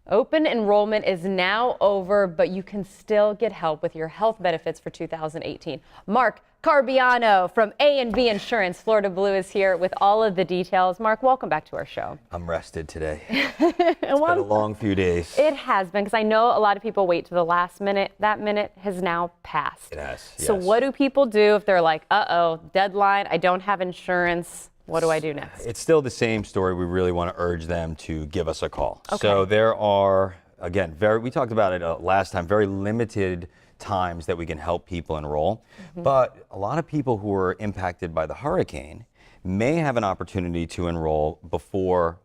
Open enrollment is now over, but you can still get help with your health benefits for 2018. Mark Carbiano from A&B Insurance, Florida Blue, is here with all of the details. Mark, welcome back to our show. I'm rested today. It's been a long few days. It has been, because I know a lot of people wait to the last minute. That minute has now passed. It has, yes. So what do people do if they're like, uh-oh, deadline, I don't have insurance? What do I do next? It's still the same story. We really want to urge them to give us a call. Okay. So there are, again, we talked about it last time, very limited times that we can help people enroll. But a lot of people who were impacted by the hurricane may have an opportunity to enroll before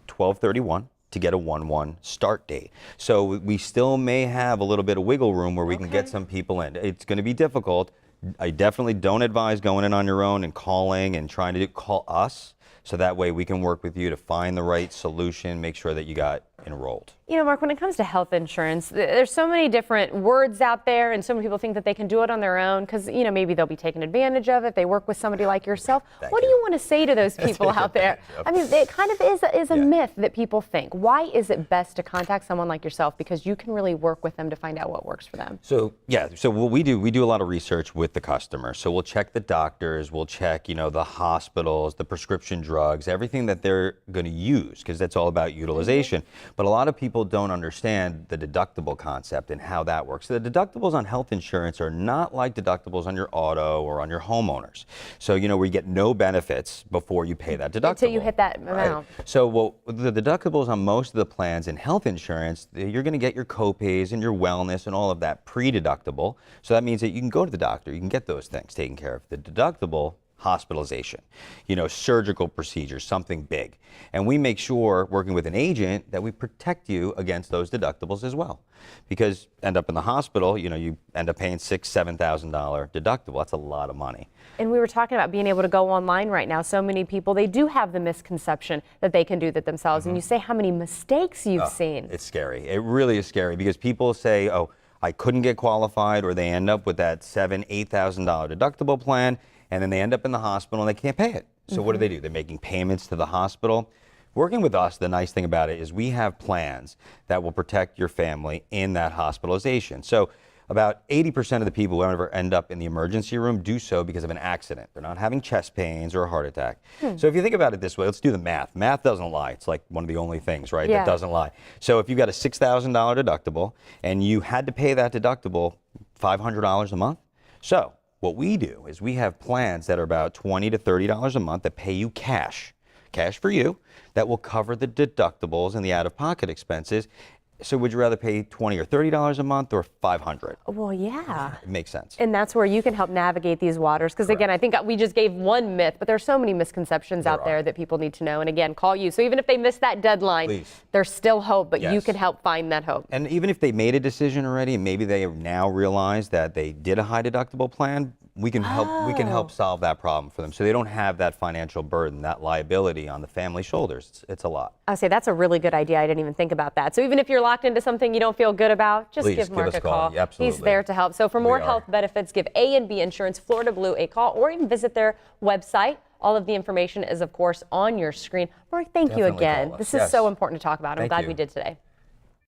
12/31 to get a 1/1 start date. So we still may have a little bit of wiggle room where we can get some people in. It's going to be difficult. I definitely don't advise going in on your own and calling and trying to call us, so that way we can work with you to find the right solution, make sure that you got enrolled. You know, Mark, when it comes to health insurance, there's so many different words out there, and so many people think that they can do it on their own because, you know, maybe they'll be taken advantage of if they work with somebody like yourself. What do you want to say to those people out there? I mean, it kind of is a myth that people think. Why is it best to contact someone like yourself? Because you can really work with them to find out what works for them. So, so what we do a lot of research with the customer. So we'll check the doctors, we'll check, you know, the hospitals, the prescription drugs, everything that they're going to use, because that's all about utilization. But a lot of people don't understand the deductible concept and how that works. So the deductibles on health insurance are not like deductibles on your auto or on your homeowners. So, you know, where you get no benefits before you pay that deductible. Until you hit that amount. Right. So the deductibles on most of the plans in health insurance, you're going to get your copays and your wellness and all of that pre-deductible. So that means that you can go to the doctor, you can get those things taken care of. The deductible, hospitalization, you know, surgical procedures, something big. And we make sure, working with an agent, that we protect you against those deductibles as well. Because end up in the hospital, you know, you end up paying $6,000, $7,000 deductible. That's a lot of money. And we were talking about being able to go online right now. So many people, they do have the misconception that they can do that themselves. And you say how many mistakes you've seen. It's scary. It really is scary, because people say, oh, I couldn't get qualified, or they end up with that $7,000, $8,000 deductible plan, and then they end up in the hospital and they can't pay it. So what do? They're making payments to the hospital. Working with us, the nice thing about it is we have plans that will protect your family in that hospitalization. So about 80% of the people who ever end up in the emergency room do so because of an accident. They're not having chest pains or a heart attack. So if you think about it this way, let's do the math. Math doesn't lie. It's like one of the only things, right, that doesn't lie. So if you've got a $6,000 deductible and you had to pay that deductible $500 a month, so what we do is we have plans that are about $20 to $30 a month that pay you cash for you, that will cover the deductibles and the out-of-pocket expenses. So would you rather pay $20 or $30 a month or $500? Well, yeah. It makes sense. And that's where you can help navigate these waters. Because again, I think we just gave one myth, but there's so many misconceptions out there that people need to know. And again, call you. So even if they miss that deadline, there's still hope, but you can help find that hope. And even if they made a decision already, and maybe they now realize that they did a high deductible plan, we can help solve that problem for them, so they don't have that financial burden, that liability on the family shoulders. It's a lot. I say that's a really good idea. I didn't even think about that. So even if you're locked into something you don't feel good about, just give Mark a call. Absolutely. He's there to help. So for more health benefits, give A&B Insurance Florida Blue a call, or even visit their website. All of the information is, of course, on your screen. Mark, thank you again. This is so important to talk about. I'm glad we did today.